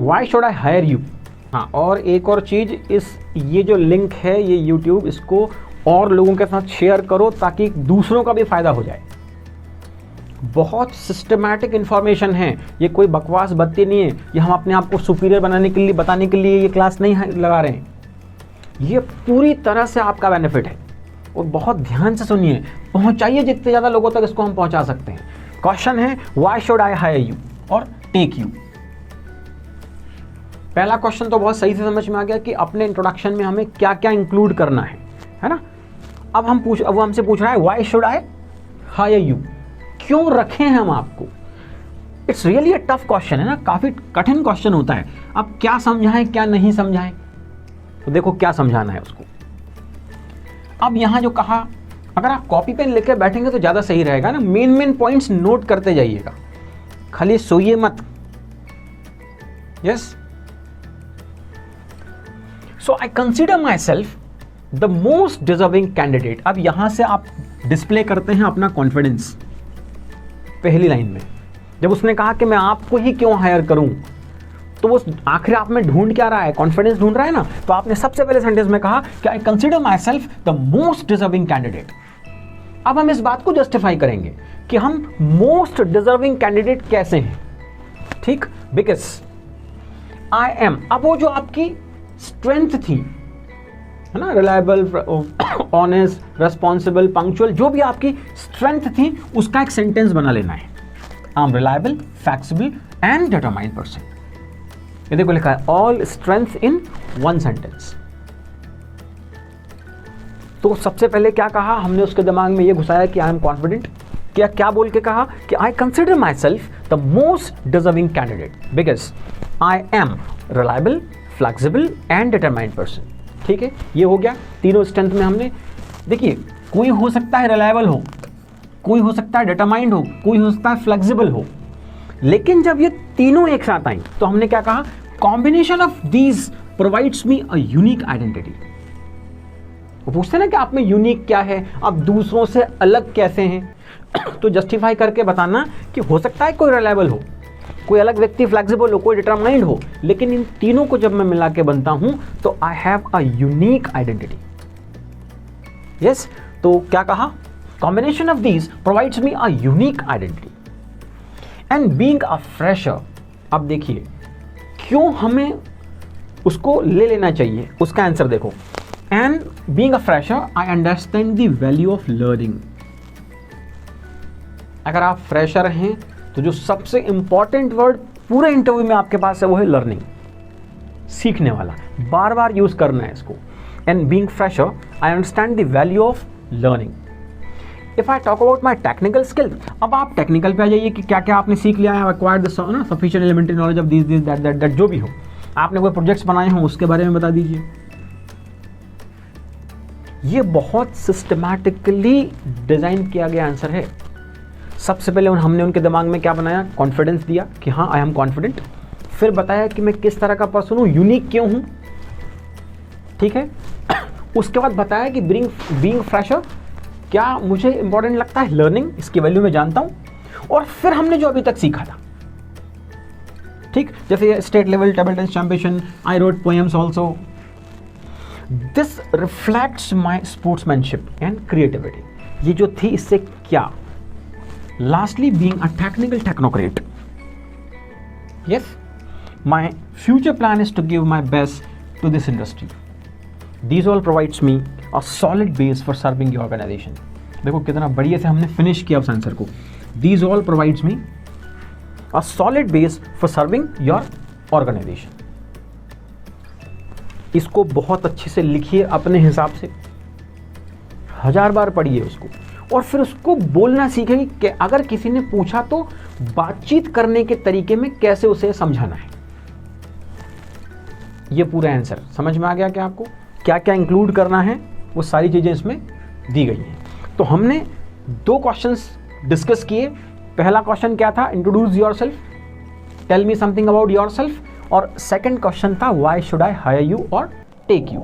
Why should I hire you. हाँ, और एक और चीज़, ये जो लिंक है ये यूट्यूब, इसको और लोगों के साथ शेयर करो ताकि दूसरों का भी फ़ायदा हो जाए। बहुत सिस्टमैटिक इन्फॉर्मेशन है, ये कोई बकवास बत्ती नहीं है, ये हम अपने आप को सुपीरियर बनाने के लिए, बताने के लिए ये क्लास नहीं लगा रहे हैं। ये पूरी तरह से आपका बेनिफिट है और बहुत ध्यान से सुनिए, पहुंचाइए जितने ज़्यादा लोगों तक इसको हम पहुंचा सकते हैं। क्वेश्चन है why should I hire you और टेक यू। पहला क्वेश्चन तो बहुत सही से समझ में आ गया कि अपने इंट्रोडक्शन में हमें क्या क्या इंक्लूड करना है ना। अब वो हमसे पूछ रहा है why should I hire you, क्यों रखें हम आपको। It's really a tough question है ना, काफी कठिन क्वेश्चन होता है। अब क्या समझाएं क्या नहीं समझाएं, तो देखो क्या समझाना है उसको। अब यहां जो कहा, अगर आप कॉपी पेन लेकर बैठेंगे तो ज्यादा सही रहेगा ना, मेन पॉइंट्स नोट करते जाइएगा, खाली सोइए मत। Yes, so I consider my self the most deserving candidate. अब यहां से आप डिस्प्ले करते हैं अपना कॉन्फिडेंस। पहली लाइन में जब उसने कहा कि मैं आपको ही क्यों हायर करूं, तो वो आखिर आप में ढूंढ क्या रहा है, कॉन्फिडेंस ढूंढ रहा है ना। तो आपने सबसे पहले सेंटेंस में कहा कि I consider my self the most deserving candidate. अब हम इस बात को जस्टिफाई करेंगे कि हम मोस्ट डिजर्विंग कैंडिडेट कैसे हैं, ठीक, बिकॉज आई एम। अब वो जो आपकी स्ट्रेंथ थी, है ना, रिलायबल, ऑनेस्ट, रेस्पॉन्सिबल, पंक्चुअल, जो भी आपकी स्ट्रेंथ थी उसका एक सेंटेंस बना लेना है। I am reliable, flexible and determined person. ये देखो लिखा है all strength in one sentence. तो सबसे पहले क्या कहा हमने, उसके दिमाग में ये घुसाया कि आई एम कॉन्फिडेंट। क्या बोल के कहा कि I consider my self the most deserving candidate because I am reliable, flexible and determined person. ठीक है, ये हो गया। तीनों स्ट्रेंथ में हमने, देखिए, कोई हो सकता है रिलायबल हो, कोई हो सकता है डिटरमाइंड हो, कोई हो सकता है फ्लेक्सिबल हो, लेकिन जब ये तीनों एक साथ आई तो हमने क्या कहा, combination of these provides me a unique identity. वो पूछते ना कि आप में यूनिक क्या है, आप दूसरों से अलग कैसे हैं, तो जस्टिफाई करके बताना कि हो सकता है कोई रिलायबल हो, कोई अलग व्यक्ति फ्लेक्सिबल हो, कोई डिटरमाइंड हो, लेकिन इन तीनों को जब मैं मिला के बनता हूं तो I have a unique identity. Yes, तो क्या कहा, combination of these provides me a unique identity and being a fresher. अब देखिए क्यों हमें उसको ले लेना चाहिए, उसका आंसर देखो, and being a fresher I understand the value of learning. अगर आप फ्रेशर हैं तो जो सबसे इंपॉर्टेंट वर्ड पूरे इंटरव्यू में आपके पास है वो है लर्निंग, सीखने वाला, बार बार यूज करना है इसको। And being fresher I understand the value of learning. If I talk about my technical skill, अब आप टेक्निकल पे आ जाइए कि क्या क्या आपने सीख लिया है, acquired sufficient elementary knowledge of this that, जो भी हो, आपने कोई प्रोजेक्ट्स बनाए हो उसके बारे में बता दीजिए। ये बहुत सिस्टमैटिकली डिजाइन किया गया आंसर है। सबसे पहले हमने उनके दिमाग में क्या बनाया, कॉन्फिडेंस दिया कि हाँ आई एम कॉन्फिडेंट, फिर बताया कि मैं किस तरह का पर्सन हूँ, यूनिक क्यों हूँ, ठीक है। उसके बाद बताया कि बीइंग फ्रेशर क्या मुझे इंपॉर्टेंट लगता है, लर्निंग, इसकी वैल्यू मैं जानता हूँ, और फिर हमने जो अभी तक सीखा था, ठीक, जैसे state level table tennis champion, I wrote poems also, this reflects my sportsmanship and creativity. ये जो थी इससे क्या, lastly being a technical technocrat. Yes, my future plan is to give my best to this industry. These all provides me a solid base for serving your organization. देखो कितना बढ़िया से हमने फिनिश किया उस आंसर को। These all provides me a solid base for serving your organization. इसको बहुत अच्छे से लिखिए अपने हिसाब से, 1000 बार पढ़िए उसको, और फिर उसको बोलना सीखेंगे कि अगर किसी ने पूछा तो बातचीत करने के तरीके में कैसे उसे समझाना है। ये पूरा आंसर समझ में आ गया कि आपको क्या क्या इंक्लूड करना है, वो सारी चीजें इसमें दी गई हैं। तो हमने 2 क्वेश्चंस डिस्कस किए। पहला क्वेश्चन क्या था, introduce yourself, tell me something about yourself, और सेकंड क्वेश्चन था why should I hire you और टेक यू।